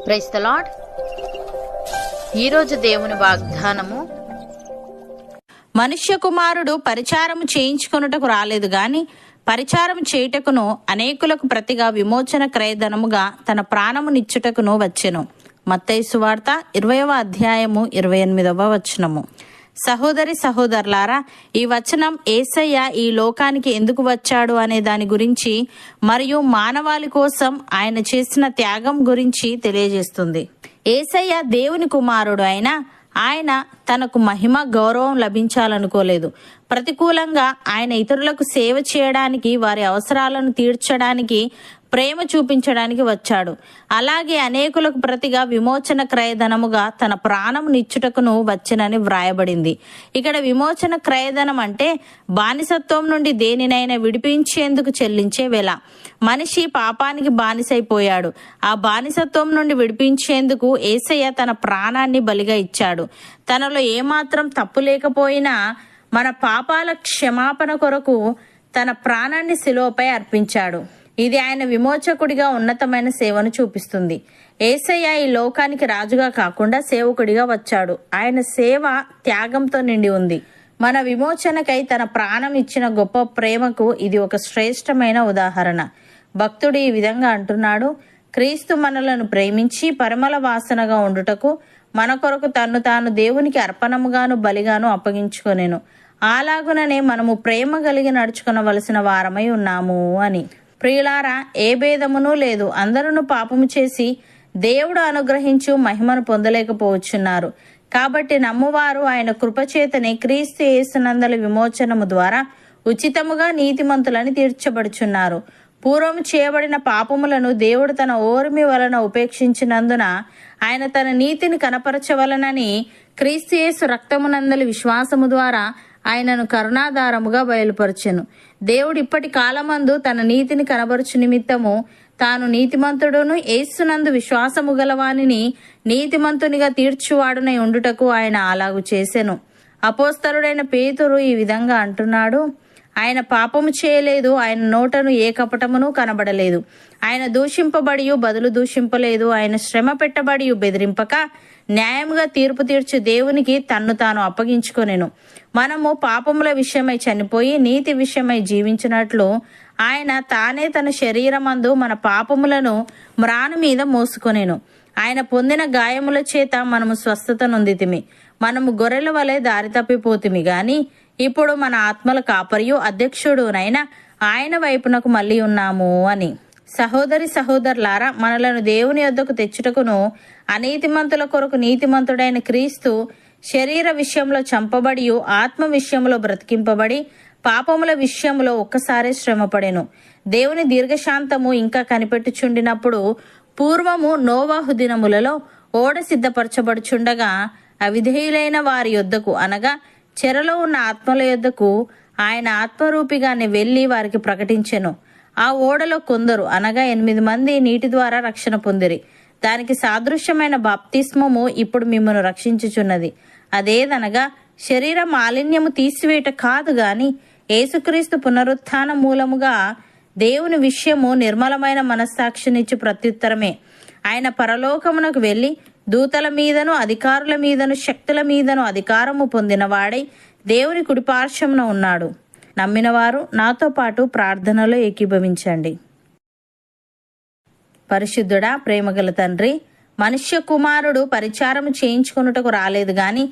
Praise the lord. ఈరోజు దేవుని వాగ్దానము, మనుష్య కుమారుడు పరిచారము చేయించుకొనుటకు రాలేదు గాని పరిచారం చేయుటకును అనేకులకు ప్రతిగా విమోచన క్రయధనముగా తన ప్రాణమునిచ్చుటకును వచ్చెను. మత్తయి సువార్త 20వ అధ్యాయము 28వ వచనము. సహోదరి సహోదరులారా, ఈ వచనం యేసయ్య ఈ లోకానికి ఎందుకు వచ్చాడు అనే దాని గురించి మరియు మానవాళి కోసం ఆయన చేసిన త్యాగం గురించి తెలియజేస్తుంది. యేసయ్య దేవుని కుమారుడు అయినా ఆయన తనకు మహిమ గౌరవం లభించాలనుకోలేదు. ప్రతికూలంగా ఆయన ఇతరులకు సేవ చేయడానికి, వారి అవసరాలను తీర్చడానికి, ప్రేమ చూపించడానికి వచ్చాడు. అలాగే అనేకులకు ప్రతిగా విమోచన క్రయధనముగా తన ప్రాణమునిచ్చుటకును వచ్చెనని వ్రాయబడింది. ఇక్కడ విమోచన క్రయధనం అంటే బానిసత్వం నుండి దేనినైనా విడిపించేందుకు చెల్లించే వెల. మనిషి పాపానికి బానిసైపోయాడు. ఆ బానిసత్వం నుండి విడిపించేందుకు యేసయ్య తన ప్రాణాన్ని బలిగా ఇచ్చాడు. తనలో ఏమాత్రం తప్పు లేకపోయినా మన పాపాల క్షమాపణ కొరకు తన ప్రాణాన్ని శిలువపై అర్పించాడు. ఇది ఆయన విమోచకుడిగా ఉన్నతమైన సేవను చూపిస్తుంది. యేసయ్య ఈ లోకానికి రాజుగా కాకుండా సేవకుడిగా వచ్చాడు. ఆయన సేవ త్యాగంతో నిండి ఉంది. మన విమోచనకై తన ప్రాణం ఇచ్చిన గొప్ప ప్రేమకు ఇది ఒక శ్రేష్టమైన ఉదాహరణ. భక్తుడు ఈ విధంగా అంటున్నాడు: క్రీస్తు మనలను ప్రేమించి పరిమళ వాసనగా ఉండుటకు మన కొరకు తన్ను తాను దేవునికి అర్పణముగాను బలిగాను అప్పగించుకొనెను. అలాగుననే మనము ప్రేమ కలిగి నడుచుకొనవలసిన వారమై ఉన్నాము అని. ప్రియులారా, ఏ భేదమునూ లేదు. అందరూ పాపము చేసి దేవుడు అనుగ్రహించు మహిమను పొందలేకపోవచ్చున్నారు. కాబట్టి నమ్మువారు ఆయన కృపచేతనే క్రీస్తు యేసునందలి విమోచనము ద్వారా ఉచితముగా నీతిమంతులని తీర్చబడుచున్నారు. పూర్వము చేయబడిన పాపములను దేవుడు తన ఓర్మి వలన ఉపేక్షించినందున ఆయన తన నీతిని కనపరచవలనని క్రీస్తు యేసు రక్తమునందలి విశ్వాసము ద్వారా ఆయనను కరుణాధారముగా బయలుపరచెను. దేవుడు ఇప్పటి కాలమందు తన నీతిని కనబరుచు నిమిత్తము తాను నీతిమంతుడును యేసునందు విశ్వాసము గలవానిని నీతిమంతునిగా తీర్చువాడునై ఉండుటకు ఆయన అలాగు చేసెను. అపోస్తలుడైన పేతురు ఈ విధంగా అంటున్నాడు: ఆయన పాపము చేయలేదు, ఆయన నోటను ఏ కపటమును కనబడలేదు. ఆయన దూషింపబడి బదులు దూషింపలేదు. ఆయన శ్రమ పెట్టబడి బెదిరింపక న్యాయముగా తీర్పు తీర్చు దేవునికి తన్ను తాను అప్పగించుకొనెను. మనము పాపముల విషయమై చనిపోయి నీతి విషయమై జీవించినట్లు ఆయన తానే తన శరీరమందు మన పాపములను మ్రాను మీద మోసుకొనెను. ఆయన పొందిన గాయముల చేత మనము స్వస్థత నొందితిమి. మనము గొర్రెల వలె దారి తప్పిపోతిమి గాని ఇప్పుడు మన ఆత్మల కాపరియు అధ్యక్షుడునైనా ఆయన వైపునకు మళ్ళీ ఉన్నాము అని. సహోదరి సహోదరులారా, మనలను దేవుని యొద్దకు తెచ్చుటకును అనీతిమంతుల కొరకు నీతిమంతుడైన క్రీస్తు శరీర విషయంలో చంపబడి ఆత్మ విషయంలో బ్రతికింపబడి పాపముల విషయంలో ఒక్కసారే శ్రమపడెను. దేవుని దీర్ఘశాంతము ఇంకా కనిపెట్టుచుండినప్పుడు పూర్వము నోవాహు దినములలో ఓడ సిద్ధపరచబడుచుండగా అవిధేయులైన వారి యొద్దకు అనగా చెరలో ఉన్న ఆత్మల యొద్దకు ఆయన ఆత్మరూపిగానే వెళ్లి వారికి ప్రకటించెను. ఆ ఓడలో కొందరు అనగా 8 మంది నీటి ద్వారా రక్షణ పొందిరి. దానికి సాదృశ్యమైన బాప్తిస్మము ఇప్పుడు మిమ్మను రక్షించుచున్నది. అదేదనగా శరీర మాలిన్యము తీసివేయట కాదు గాని యేసుక్రీస్తు పునరుత్థాన మూలముగా దేవుని విషయము నిర్మలమైన మనస్సాక్షినిచ్చు ప్రత్యుత్తరమే. ఆయన పరలోకమునకు వెళ్లి దూతల మీదను అధికారుల మీదను శక్తుల మీదను అధికారము పొందినవాడై దేవుని కుడిపార్శ్వమున ఉన్నాడు. నమ్మినవారు నాతో పాటు ప్రార్థనలో ఏకీభవించండి. పరిశుద్ధుడా, ప్రేమగల తండ్రి, మనుష్య కుమారుడు పరిచారము చేయించుకొనుటకు రాలేదు గాని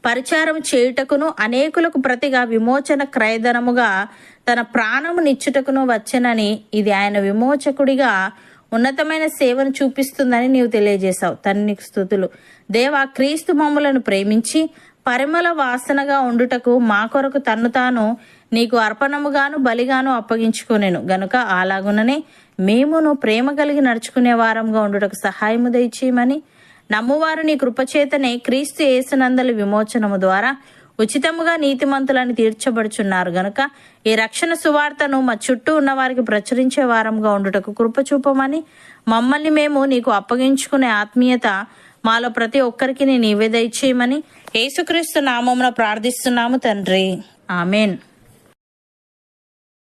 పరిచారము చేయుటకును అనేకులకు ప్రతిగా విమోచన క్రయధనముగా తన ప్రాణమునిచ్చుటకును వచ్చెనని, ఇది ఆయన విమోచకుడిగా ఉన్నతమైన సేవను చూపిస్తుందని నీవు తెలియజేశావు. తన్నికి స్తుతులు. దేవా, క్రీస్తు మమ్ములను ప్రేమించి పరిమళ వాసనగా ఉండుటకు మా కొరకు తన్ను తాను నీకు అర్పణముగాను బలిగాను అప్పగించుకొనెను గనుక అలాగుననే మేమును ప్రేమ కలిగి నడుచుకునే వారంగా ఉండుటకు సహాయము దయచేయమని నమ్మువారు నీ కృపచేతనే క్రీస్తు యేసునందలి విమోచనము ద్వారా ఉచితముగా నీతిమంతులని తీర్చబడుచున్నారు గనుక ఈ రక్షణ సువార్తను మా చుట్టూ ఉన్న వారికి ప్రచురించే వారంగా ఉండుటకు కృప చూపమని, మమ్మల్ని మేము నీకు అప్పగించుకునే ఆత్మీయత మాలో ప్రతి ఒక్కరికి నీవే దయచేయమని యేసుక్రీస్తు నామమున ప్రార్థిస్తున్నాము తండ్రి. ఆమెన్.